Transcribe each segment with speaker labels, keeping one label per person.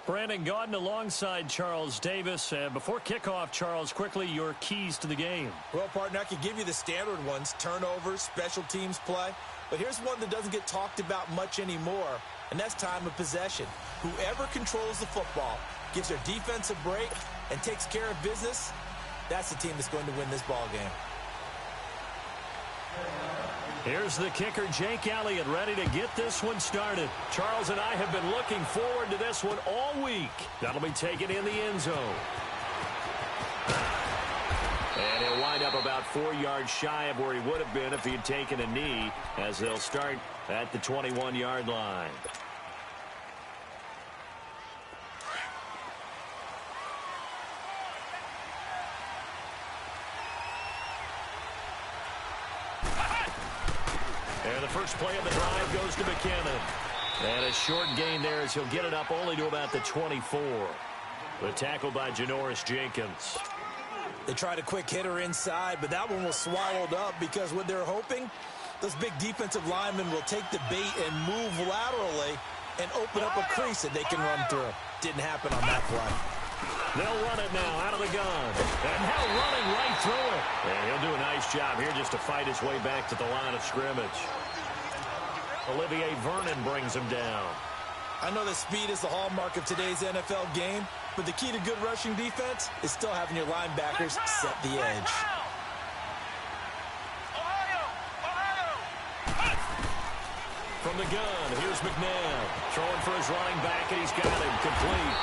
Speaker 1: Brandon Gaudin alongside Charles Davis. Before kickoff, Charles, quickly your keys to the game.
Speaker 2: Well, partner, I could give you the standard ones, turnovers, special teams play. But here's one that doesn't get talked about much anymore, and that's time of possession. Whoever controls the football, gives their defense a break, and takes care of business, that's the team that's going to win this ball game.
Speaker 1: Here's the kicker, Jake Elliott, ready to get this one started. Charles and I have been looking forward to this one all week. That'll be taken in the end zone. And he'll wind up about 4 yards shy of where he would have been if he had taken a knee, as they'll start at the 21-yard line. And the first play of the drive goes to McKinnon. And a short gain there as he'll get it up only to about the 24. The tackle by Janoris Jenkins.
Speaker 2: They tried a quick hitter inside, but that one was swallowed up because what they're hoping, those big defensive linemen will take the bait and move laterally and open up a crease that they can run through. Didn't happen on that play.
Speaker 1: They'll run it now out of the gun. And now running right through it. And he'll do a nice job here just to fight his way back to the line of scrimmage. Olivier Vernon brings him down.
Speaker 2: I know that speed is the hallmark of today's NFL game, but the key to good rushing defense is still having your linebackers set the edge.
Speaker 1: From the gun, here's McNabb. Throwing for his running back, and he's got him complete.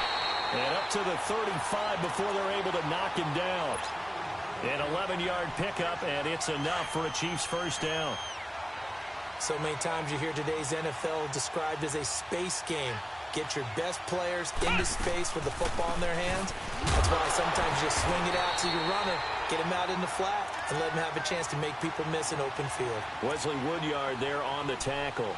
Speaker 1: And up to the 35 before they're able to knock him down. An 11-yard pickup, and it's enough for a Chiefs first down.
Speaker 2: So many times you hear today's NFL described as a space game. Get your best players into space with the football in their hands. That's why sometimes you swing it out to your runner, get him out in the flat, and let him have a chance to make people miss an open field.
Speaker 1: Wesley Woodyard there on the tackle.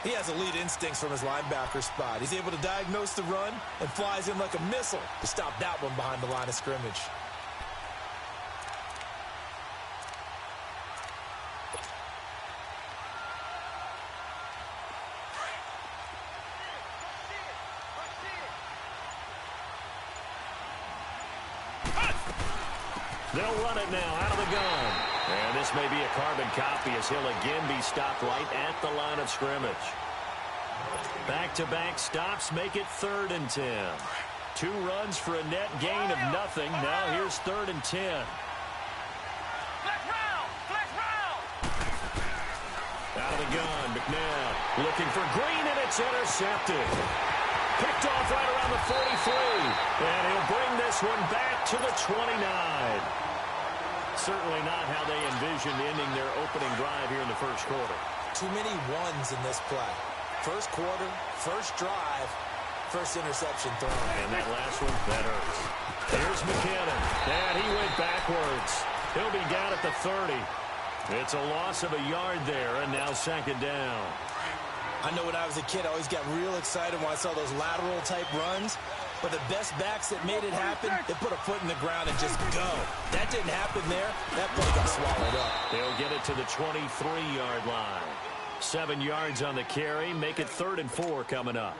Speaker 2: He has elite instincts from his linebacker spot. He's able to diagnose the run and flies in like a missile to stop that one behind the line of scrimmage.
Speaker 1: They'll run it now out of the gun. And this may be a carbon copy as he'll again be stopped right at the line of scrimmage. Back-to-back stops make it 3rd and 10. 2 runs for a net gain of nothing. Now here's 3rd and 10. Out of the gun, McNabb looking for Green, and it's intercepted. Picked off right around the 43. And he'll bring this one back to the 29. Certainly not how they envisioned ending their opening drive here in the first quarter.
Speaker 2: Too many ones in this play. First quarter, first drive, first interception thrown.
Speaker 1: And that last one, that hurts. Here's McKinnon. And he went backwards. He'll be down at the 30. It's a loss of a yard there, and now 2nd down.
Speaker 2: I know when I was a kid, I always got real excited when I saw those lateral-type runs. But the best backs that made it happen, they put a foot in the ground and just go. That didn't happen there. That play got swallowed up.
Speaker 1: They'll get it to the 23-yard line. 7 yards on the carry. Make it 3rd and 4 coming up.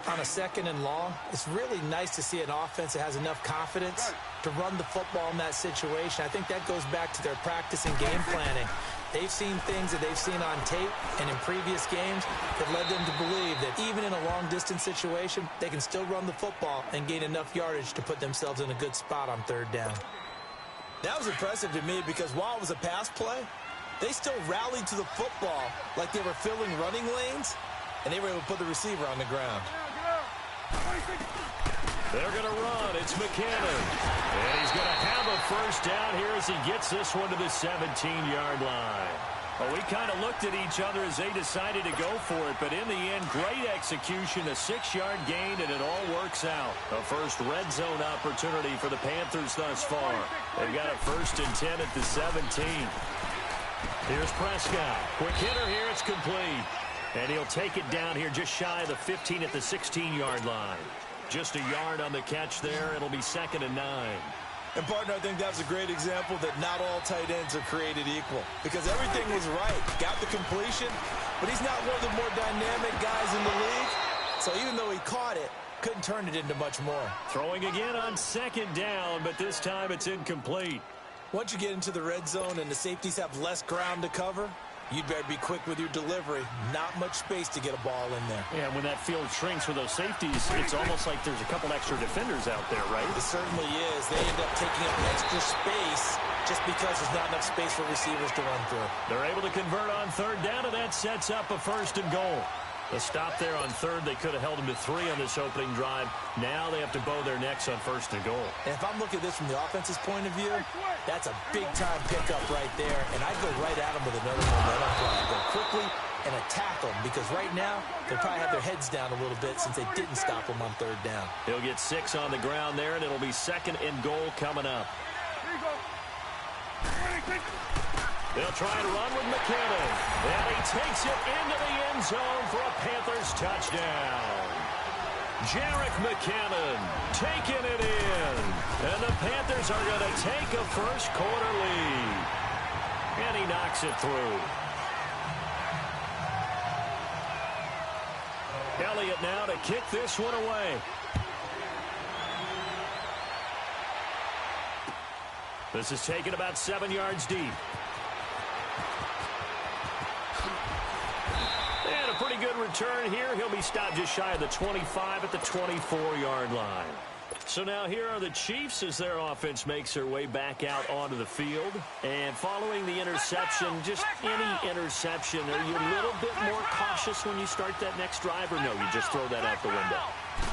Speaker 2: On a 2nd and long, it's really nice to see an offense that has enough confidence to run the football in that situation. I think that goes back to their practice and game planning. They've seen things that they've seen on tape and in previous games that led them to believe that even in a long-distance situation, they can still run the football and gain enough yardage to put themselves in a good spot on 3rd down. That was impressive to me because while it was a pass play, they still rallied to the football like they were filling running lanes, and they were able to put the receiver on the ground.
Speaker 1: They're going to run. It's McKinnon. And he's going to have a first down here as he gets this one to the 17-yard line. Well, we kind of looked at each other as they decided to go for it, but in the end, great execution, a 6-yard gain, and it all works out. A first red zone opportunity for the Panthers thus far. They've got a 1st and 10 at the 17. Here's Prescott. Quick hitter here. It's complete. And he'll take it down here just shy of the 15 at the 16-yard line. Just a yard on the catch there. It'll be 2nd and 9.
Speaker 2: And, partner, I think that was a great example that not all tight ends are created equal. Because everything was right. Got the completion, but he's not one of the more dynamic guys in the league. So even though he caught it, couldn't turn it into much more.
Speaker 1: Throwing again on second down, but this time it's incomplete.
Speaker 2: Once you get into the red zone and the safeties have less ground to cover, you'd better be quick with your delivery. Not much space to get a ball in there.
Speaker 1: Yeah, when that field shrinks with those safeties, it's almost like there's a couple extra defenders out there, right?
Speaker 2: It certainly is. They end up taking up extra space just because there's not enough space for receivers to run through.
Speaker 1: They're able to convert on third down, and that sets up a 1st and goal. The stop there on third, they could have held them to 3 on this opening drive. Now they have to bow their necks on 1st and goal.
Speaker 2: And if I'm looking at this from the offense's point of view, that's a big-time pickup right there. And I'd go right at them with another momentum play. Go quickly and attack them, because right now they'll probably have their heads down a little bit since they didn't stop them on third down.
Speaker 1: He'll get 6 on the ground there, and it'll be 2nd and goal coming up. They'll try and run with McKinnon. And he takes it into the end zone for a Panthers touchdown. Jarek McKinnon taking it in. And the Panthers are going to take a first-quarter lead. And he knocks it through. Elliott now to kick this one away. This is taken about 7 yards deep. And a pretty good return here. He'll be stopped just shy of the 25 at the 24-yard line. So now here are the Chiefs as their offense makes their way back out onto the field. And following the interception, just any interception, are you a little bit more cautious when you start that next drive, or no, you just throw that out the window?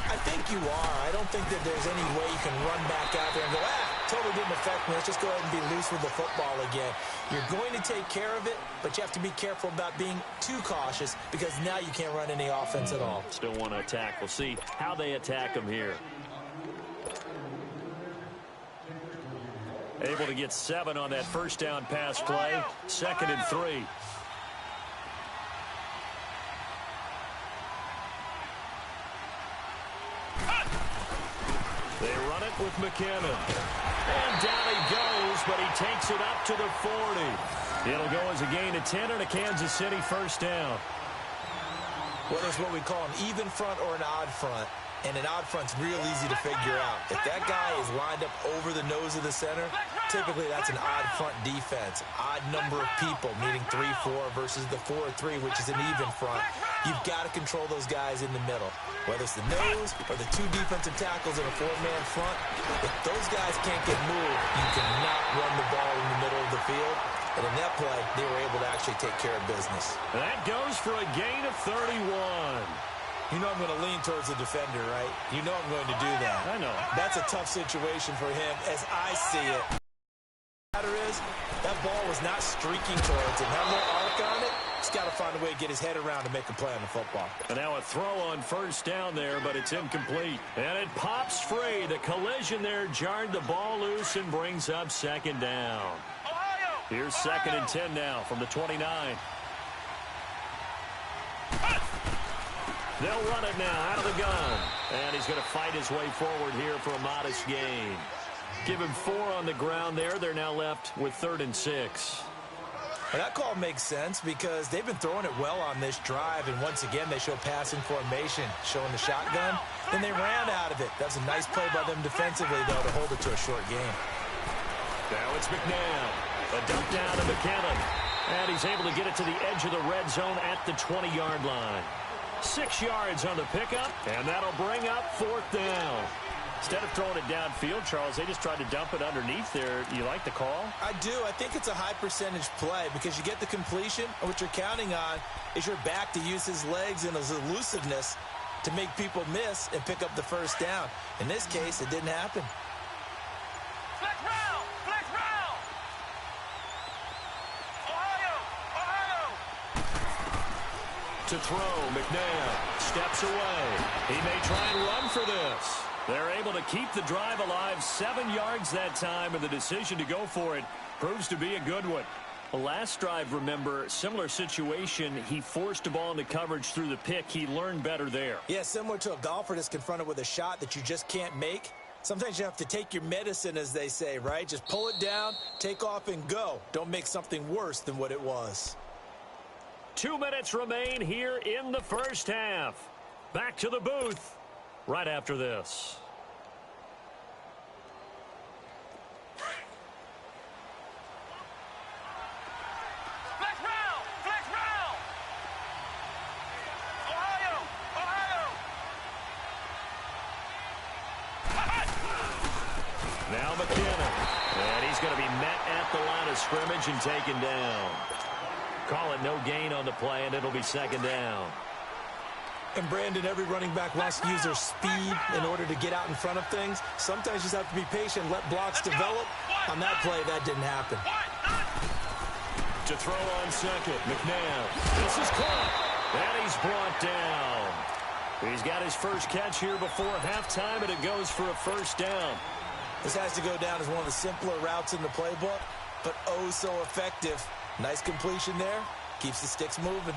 Speaker 2: I think you are. I don't think that there's any way you can run back out there and go, totally didn't affect me. Let's just go ahead and be loose with the football again. You're going to take care of it, but you have to be careful about being too cautious, because now you can't run any offense at all.
Speaker 1: Still want to attack. We'll see how they attack them here. Able to get 7 on that first down pass play. 2nd and 3. They run it with McKinnon. And down he goes, but he takes it up to the 40. It'll go as a gain of 10 and a Kansas City first down.
Speaker 2: Well, there's what we call an even front or an odd front. And an odd front's real easy to figure out. If that guy is lined up over the nose of the center, typically that's an odd front defense. Odd number of people, meaning 3-4 versus the 4-3, which is an even front. You've got to control those guys in the middle. Whether it's the nose or the 2 defensive tackles in a 4-man front, if those guys can't get moved, you cannot run the ball in the middle of the field. And in that play, they were able to actually take care of business.
Speaker 1: That goes for a gain of 31.
Speaker 2: You know I'm going to lean towards the defender, right? You know I'm going to do that.
Speaker 1: I know.
Speaker 2: That's a tough situation for him as I see it. The matter is, that ball was not streaking towards him. Have no arc on it. He's got to find a way to get his head around to make a play on the football.
Speaker 1: And now a throw on first down there, but it's incomplete. And it pops free. The collision there jarred the ball loose and brings up 2nd down. Here's 2nd and 10 now from the 29. They'll run it now out of the gun. And he's going to fight his way forward here for a modest gain. Give him 4 on the ground there. They're now left with 3rd and 6.
Speaker 2: Well, that call makes sense because they've been throwing it well on this drive. And once again, they show passing formation, showing the shotgun. Then they ran out of it. That's a nice play by them defensively, though, to hold it to a short game.
Speaker 1: Now it's McNabb. A dump down to McKinnon. And he's able to get it to the edge of the red zone at the 20-yard line. 6 yards on the pickup, and that'll bring up 4th down. Instead of throwing it downfield, Charles, they just tried to dump it underneath there. You like the call?
Speaker 2: I do. I think it's a high-percentage play because you get the completion, and what you're counting on is your back to use his legs and his elusiveness to make people miss and pick up the first down. In this case, it didn't happen.
Speaker 3: Flex round! Flex round! Ohio!
Speaker 1: To throw, McNabb steps away. He may try and run for this. They're able to keep the drive alive 7 yards that time, and the decision to go for it proves to be a good one. The last drive, remember, similar situation. He forced the ball into coverage through the pick. He learned better there.
Speaker 2: Yeah, similar to a golfer that's confronted with a shot that you just can't make. Sometimes you have to take your medicine, as they say, right? Just pull it down, take off, and go. Don't make something worse than what it was.
Speaker 1: 2 minutes remain here in the first half. Back to the booth. right after this.
Speaker 3: Flex round! Flex round! Ohio! Ohio!
Speaker 1: Now McKinnon. And he's going to be met at the line of scrimmage and taken down. Call it no gain on the play, and it'll be second down.
Speaker 2: And Brandon, every running back wants to use their speed in order to get out in front of things. Sometimes you just have to be patient, let blocks develop. On that play, that didn't happen.
Speaker 1: To throw on second, McNabb. This is caught, and he's brought down. He's got his first catch here before halftime, and it goes for a first down.
Speaker 2: This has to go down as one of the simpler routes in the playbook, but oh so effective. Nice completion there. Keeps the sticks moving.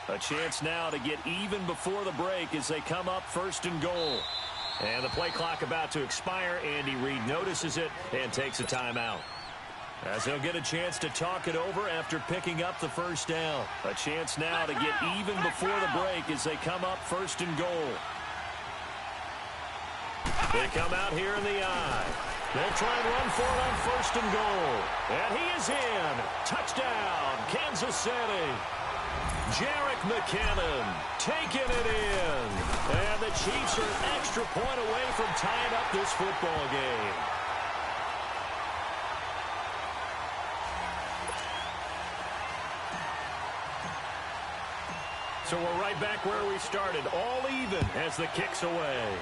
Speaker 1: A chance now to get even before the break as they come up first and goal. And the play clock about to expire. Andy Reid notices it and takes a timeout. As he'll get a chance to talk it over after picking up the first down. A chance now to get even before the break as they come up first and goal. They come out here in the eye. They'll try and run for it on first and goal. And he is in. Touchdown, Kansas City. Jerick McKinnon taking it in. And the Chiefs are an extra point away from tying up this football game. So we're right back where we started, all even as the kick's away.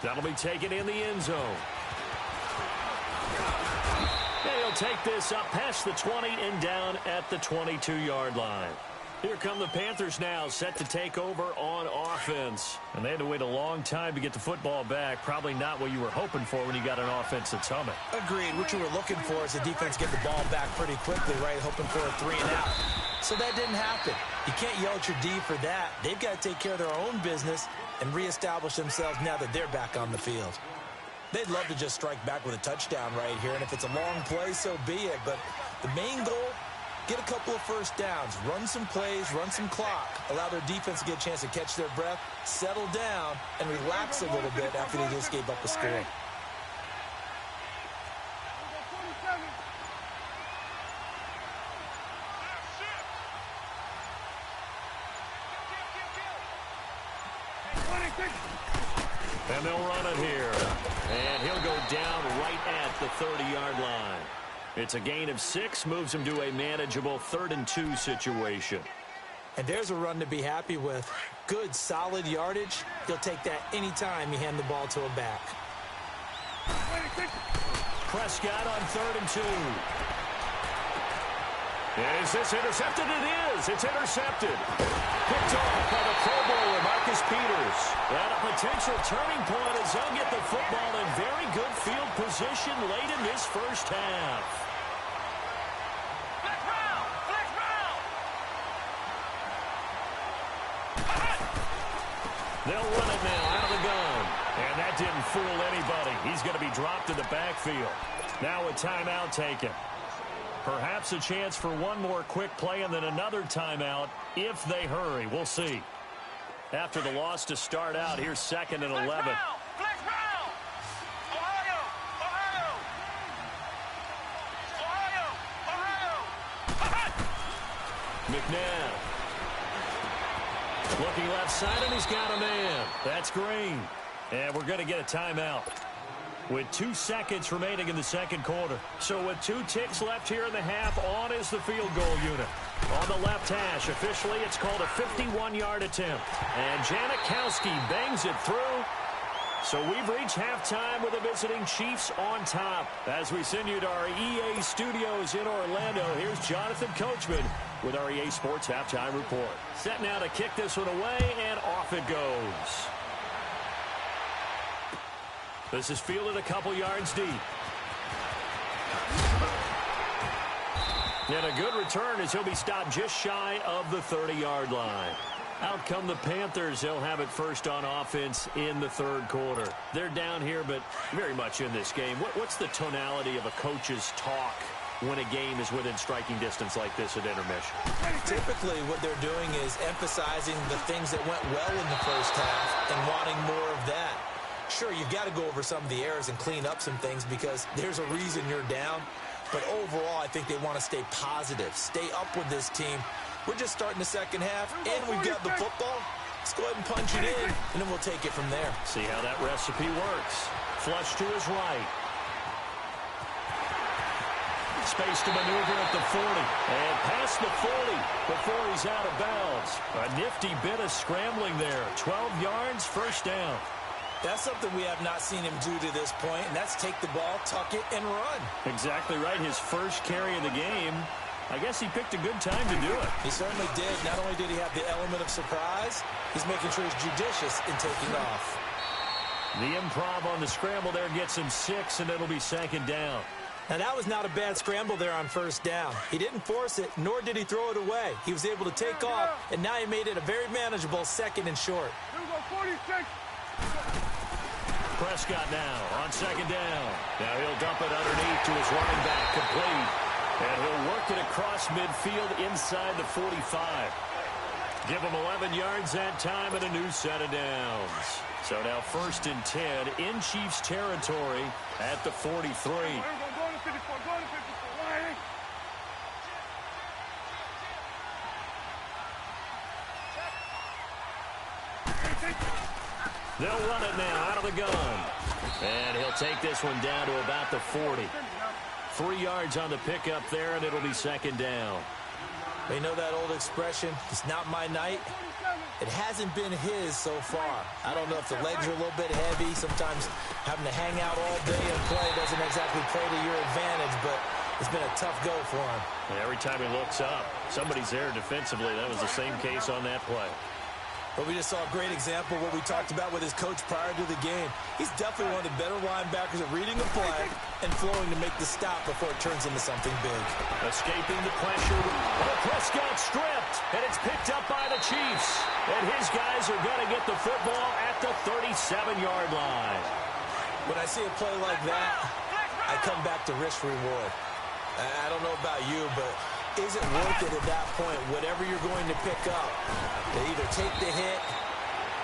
Speaker 1: That'll be taken in the end zone. And he'll take this up past the 20 and down at the 22-yard line. Here come the Panthers now, set to take over on offense. And they had to wait a long time to get the football back. Probably not what you were hoping for when you got an offense that's humming.
Speaker 2: Agreed. What you were looking for is the defense get the ball back pretty quickly, right? Hoping for a 3-and-out. So that didn't happen. You can't yell at your D for that. They've got to take care of their own business and reestablish themselves now that they're back on the field. They'd love to just strike back with a touchdown right here, and if it's a long play, so be it. But the main goal, get a couple of first downs, run some plays, run some clock, allow their defense to get a chance to catch their breath, settle down, and relax a little bit after they just gave up a score.
Speaker 1: And they'll run it here. And he'll go down right at the 30-yard line. It's a gain of 6, moves him to a manageable 3rd-and-2 situation.
Speaker 2: And there's a run to be happy with. Good, solid yardage. He'll take that anytime you hand the ball to a back.
Speaker 1: Prescott on 3rd-and-2. Is this intercepted? It is. It's intercepted. Picked off by the Pro Bowler, Marcus Peters. And a potential turning point as they'll get the football in very good field position late in this first half.
Speaker 3: Flex round! Flex round!
Speaker 1: They'll run it now out of the gun. And that didn't fool anybody. He's going to be dropped in the backfield. Now a timeout taken. Perhaps a chance for one more quick play and then another timeout if they hurry. We'll see. After the loss to start out, here's 2nd and 11.
Speaker 3: Flex round! Ohio! Ohio! Ohio! Ohio!
Speaker 1: McNabb. Looking left side, and he's got a man. That's Green. And we're going to get a timeout with 2 seconds remaining in the second quarter. So with 2 ticks left here in the half, on is the field goal unit. On the left hash, officially it's called a 51-yard attempt. And Janikowski bangs it through. So we've reached halftime with the visiting Chiefs on top. As we send you to our EA studios in Orlando, here's Jonathan Coachman with our EA Sports Halftime Report. Set now to kick this one away, and off it goes. This is fielded a couple yards deep. And a good return as he'll be stopped just shy of the 30-yard line. Out come the Panthers. They'll have it first on offense in the third quarter. They're down here, but very much in this game. What's the tonality of a coach's talk when a game is within striking distance like this at intermission?
Speaker 2: Typically, what they're doing is emphasizing the things that went well in the first half and wanting more of that. Sure, you've got to go over some of the errors and clean up some things because there's a reason you're down. But overall, I think they want to stay positive, stay up with this team. We're just starting the second half, and we've got the football. Let's go ahead and punch it in, and then we'll take it from there.
Speaker 1: See how that recipe works. Flush to his right. Space to maneuver at the 40. And past the 40 before he's out of bounds. A nifty bit of scrambling there. 12 yards, first down.
Speaker 2: That's something we have not seen him do to this point, and that's take the ball, tuck it, and run.
Speaker 1: Exactly right. His first carry of the game. I guess he picked a good time to do it.
Speaker 2: He certainly did. Not only did he have the element of surprise, he's making sure he's judicious in taking off.
Speaker 1: The improv on the scramble there gets him 6, and it'll be second down.
Speaker 2: Now, that was not a bad scramble there on first down. He didn't force it, nor did he throw it away. He was able to take off, and now he made it a very manageable second and short.
Speaker 3: Here we go, 46.
Speaker 1: Prescott now on second down. Now he'll dump it underneath to his running back, complete. And he'll work it across midfield inside the 45. Give him 11 yards that time and a new set of downs. So now first and 10 in Chiefs territory at the 43. They'll run it now out of the gun. And he'll take this one down to about the 40. 3 yards on the pickup there, and it'll be second down.
Speaker 2: You know that old expression, it's not my night? It hasn't been his so far. I don't know if the legs are a little bit heavy. Sometimes having to hang out all day and play doesn't exactly play to your advantage, but it's been a tough go for him.
Speaker 1: And every time he looks up, somebody's there defensively. That was the same case on that play.
Speaker 2: But we just saw a great example of what we talked about with his coach prior to the game. He's definitely one of the better linebackers at reading a play and flowing to make the stop before it turns into something big.
Speaker 1: Escaping the pressure. Oh, Prescott stripped, and it's picked up by the Chiefs. And his guys are going to get the football at the 37-yard line.
Speaker 2: When I see a play like that, I come back to risk reward. I don't know about you, but is it worth it at that point, whatever you're going to pick up, to either take the hit,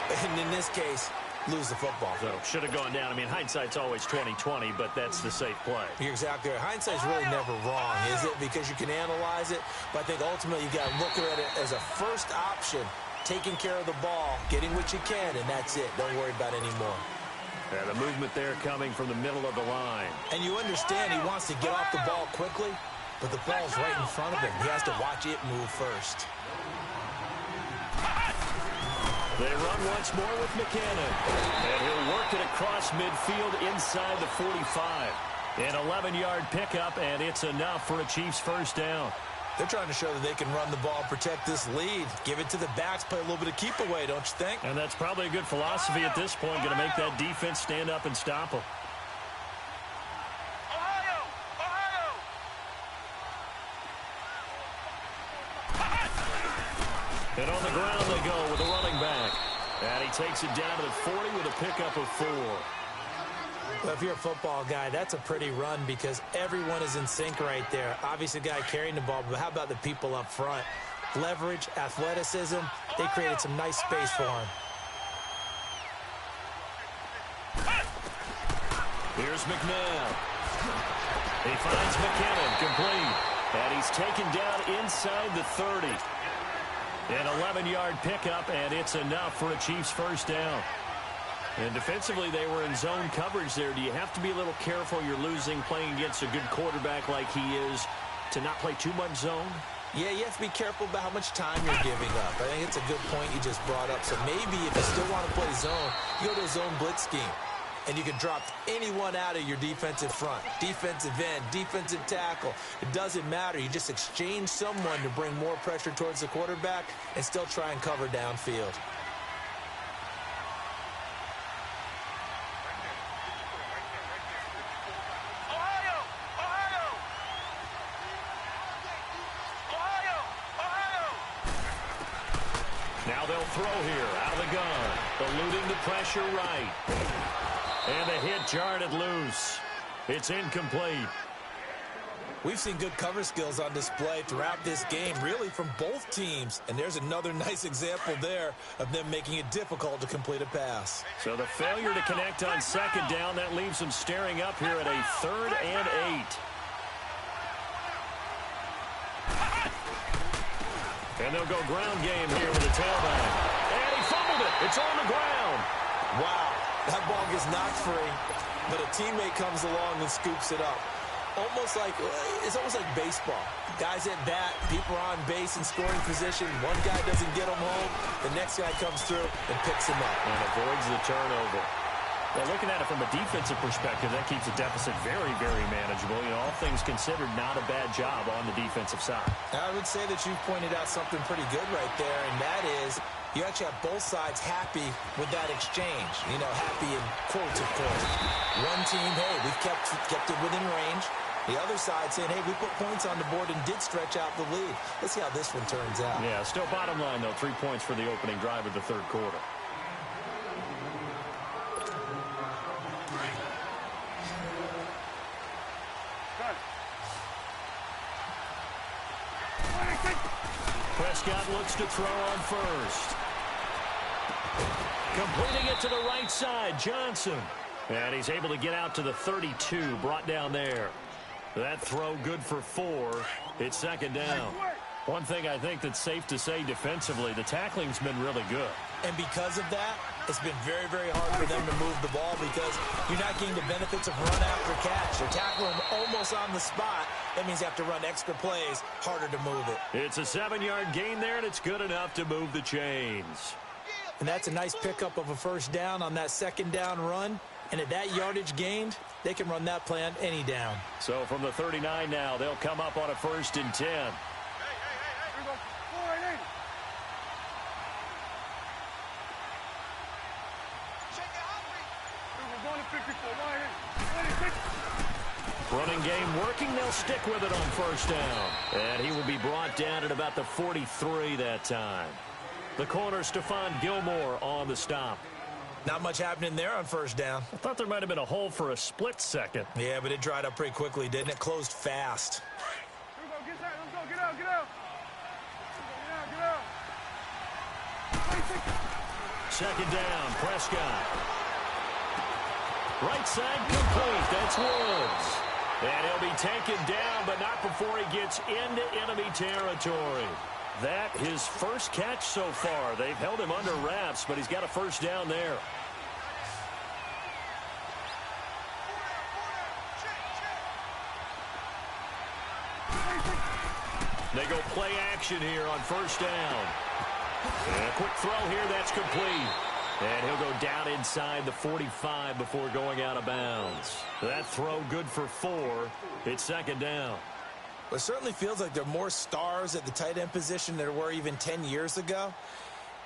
Speaker 2: and in this case, lose the football?
Speaker 1: So, should have gone down. I mean, hindsight's always 20/20, but that's the safe play.
Speaker 2: You're exactly right. Hindsight's really never wrong, is it? Because you can analyze it, but I think ultimately you got to look at it as a first option, taking care of the ball, getting what you can, and that's it. Don't worry about any more.
Speaker 1: And the movement there coming from the middle of the line.
Speaker 2: And you understand he wants to get off the ball quickly, but the ball's right in front of him. He has to watch it move first.
Speaker 1: They run once more with McKinnon. And he'll work it across midfield inside the 45. An 11-yard pickup, and it's enough for a Chiefs first down.
Speaker 2: They're trying to show that they can run the ball, protect this lead. Give it to the backs, play a little bit of keep away, don't you think?
Speaker 1: And that's probably a good philosophy at this point. Going to make that defense stand up and stop them. And on the ground they go with a running back. And he takes it down to the 40 with a pickup of 4.
Speaker 2: Well, if you're a football guy, that's a pretty run because everyone is in sync right there. Obviously, the guy carrying the ball, but how about the people up front? Leverage, athleticism, they created some nice space for him.
Speaker 1: Here's McNabb. He finds McKinnon, complete. And he's taken down inside the 30. An 11-yard pickup, and it's enough for a Chiefs first down. And defensively, they were in zone coverage there. Do you have to be a little careful? You're losing, playing against a good quarterback like he is, to not play too much zone?
Speaker 2: Yeah, you have to be careful about how much time you're giving up. I think it's a good point you just brought up. So maybe if you still want to play zone, you go to a zone blitz scheme. And you can drop anyone out of your defensive front. Defensive end, defensive tackle. It doesn't matter. You just exchange someone to bring more pressure towards the quarterback and still try and cover downfield.
Speaker 1: Now they'll throw here out of the gun. Eluding the pressure right. And the hit jarred it loose. It's incomplete.
Speaker 2: We've seen good cover skills on display throughout this game, really from both teams. And there's another nice example there of them making it difficult to complete a pass.
Speaker 1: So the failure to connect on second down, that leaves them staring up here at a 3rd and 8. And they'll go ground game here with a tailback. And he fumbled it. It's on the ground.
Speaker 2: Wow, that ball gets knocked free, but a teammate comes along and scoops it up. It's almost like baseball. Guys at bat, people are on base in scoring position. One guy doesn't get him home. The next guy comes through and picks him up.
Speaker 1: And avoids the turnover. Well, looking at it from a defensive perspective, that keeps the deficit very, very manageable. You know, all things considered, not a bad job on the defensive side. I
Speaker 2: would say that you pointed out something pretty good right there, and that is you actually have both sides happy with that exchange. You know, happy in quotes, of course. One team, hey, we've kept it within range. The other side saying, hey, we put points on the board and did stretch out the lead. Let's see how this one turns out.
Speaker 1: Yeah, still bottom line, though, 3 points for the opening drive of the third quarter. Prescott looks to throw on first. Completing it to the right side, Johnson. And he's able to get out to the 32, brought down there. That throw good for 4. It's second down. One thing I think that's safe to say defensively, the tackling's been really good.
Speaker 2: And because of that, it's been very, very hard for them to move the ball because you're not getting the benefits of run after catch. They're tackling almost on the spot. That means you have to run extra plays, harder to move it.
Speaker 1: It's a 7-yard gain there, and it's good enough to move the chains.
Speaker 2: And that's a nice pickup of a first down on that second down run. And at that yardage gained, they can run that play on any down.
Speaker 1: So from the 39 now, they'll come up on a 1st and 10.
Speaker 3: Here we go. 4-8. We're going to 54.
Speaker 1: Running game working. They'll stick with it on first down. And he will be brought down at about the 43 that time. The corner, Stephon Gilmore, on the stop.
Speaker 2: Not much happening there on first down.
Speaker 1: I thought there might have been a hole for a split second.
Speaker 2: Yeah, but it dried up pretty quickly, didn't it? Closed fast.
Speaker 3: Here we go. Get out. Let's go. Get out. Get out. Get out.
Speaker 1: Second down, Prescott. Right side complete. That's Woods. And he'll be taken down, but not before he gets into enemy territory. That his first catch so far. They've held him under wraps, but he's got a first down there. They go play action here on first down. And a quick throw here, that's complete. And he'll go down inside the 45 before going out of bounds. That throw good for 4. It's second down.
Speaker 2: Well, it certainly feels like there are more stars at the tight end position than there were even 10 years ago.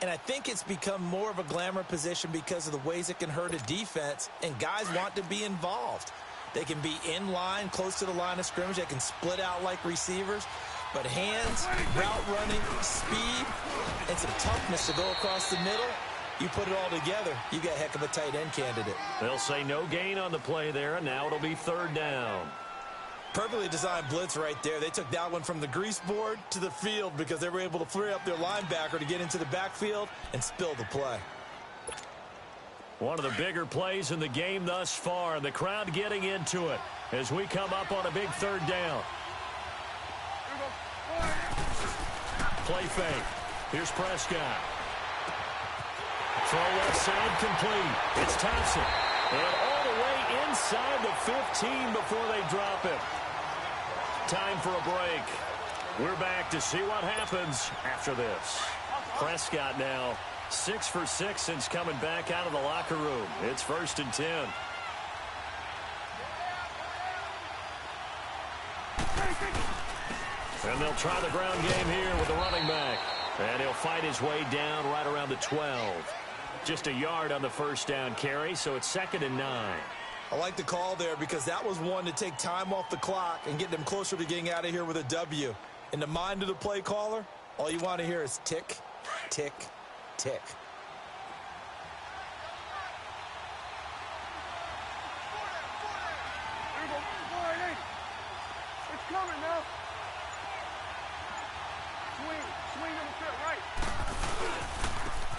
Speaker 2: And I think it's become more of a glamour position because of the ways it can hurt a defense, and guys want to be involved. They can be in line, close to the line of scrimmage. They can split out like receivers. But hands, route running, speed, and some toughness to go across the middle, you put it all together, you got a heck of a tight end candidate.
Speaker 1: They'll say no gain on the play there, and now it'll be third down.
Speaker 2: Perfectly designed blitz right there. They took that one from the grease board to the field because they were able to free up their linebacker to get into the backfield and spill the play.
Speaker 1: One of the bigger plays in the game thus far, and the crowd getting into it as we come up on a big third down. Play fake. Here's Prescott. Throw left side complete. It's Thompson. And all the way inside the 15 before they drop it. Time for a break. We're back to see what happens after this. Prescott now 6 for 6 since coming back out of the locker room. It's 1st and 10. And they'll try the ground game here with the running back. And he'll fight his way down right around the 12. Just a yard on the first down carry, so it's 2nd and 9.
Speaker 2: I like the call there because that was one to take time off the clock and get them closer to getting out of here with a W. In the mind of the play caller, all you want to hear is tick, tick, tick.
Speaker 3: Here we go. 4 and 8. It's coming now. Swing on the field, right.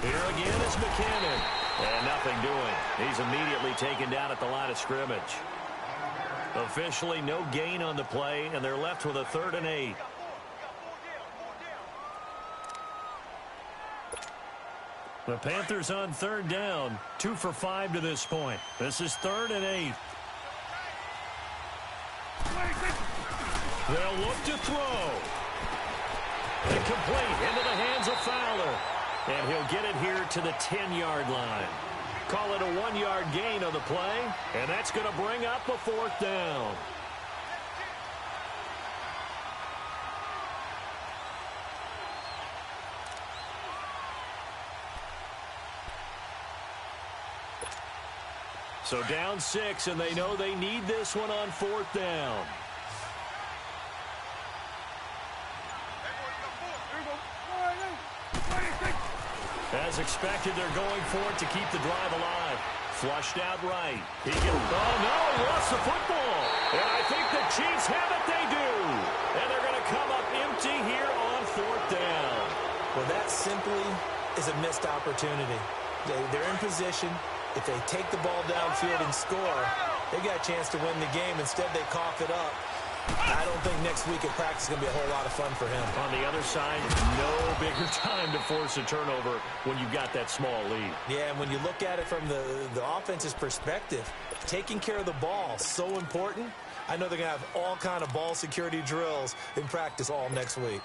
Speaker 1: Here again is McKinnon. And nothing doing. He's immediately taken down at the line of scrimmage. Officially no gain on the play, and they're left with a 3rd and 8. The Panthers on 3rd down, 2 for 5 to this point. This is 3rd and 8. They'll look to throw. Incomplete into the hands of Fowler. And he'll get it here to the 10-yard line. Call it a 1-yard gain on the play, and that's going to bring up a 4th down. So down 6, and they know they need this one on 4th down. As expected, they're going for it to keep the drive alive. Flushed out right. He can, oh no, he lost the football. And I think the Chiefs have it, they do. And they're going to come up empty here on 4th down.
Speaker 2: Well, that simply is a missed opportunity. They're in position. If they take the ball downfield and score, they got a chance to win the game. Instead, they cough it up. I don't think next week at practice is going to be a whole lot of fun for him.
Speaker 1: On the other side, no bigger time to force a turnover when you've got that small lead.
Speaker 2: Yeah, and when you look at it from the offense's perspective, taking care of the ball, so important. I know they're going to have all kind of ball security drills in practice all next week.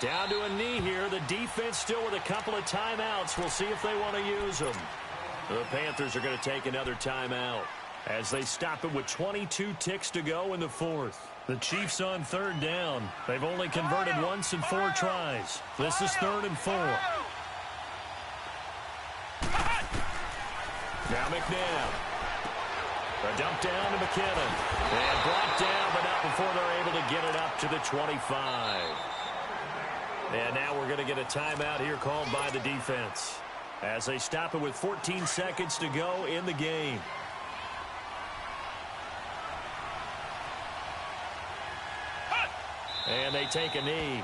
Speaker 1: Down to a knee here. The defense still with a couple of timeouts. We'll see if they want to use them. The Panthers are going to take another timeout as they stop it with 22 ticks to go in the 4th. The Chiefs on 3rd down. They've only converted once in 4 tries. This is 3rd and 4. Now McNabb. A dump down to McKinnon. And brought down, but not before they're able to get it up to the 25. And now we're going to get a timeout here called by the defense as they stop it with 14 seconds to go in the game. And they take a knee.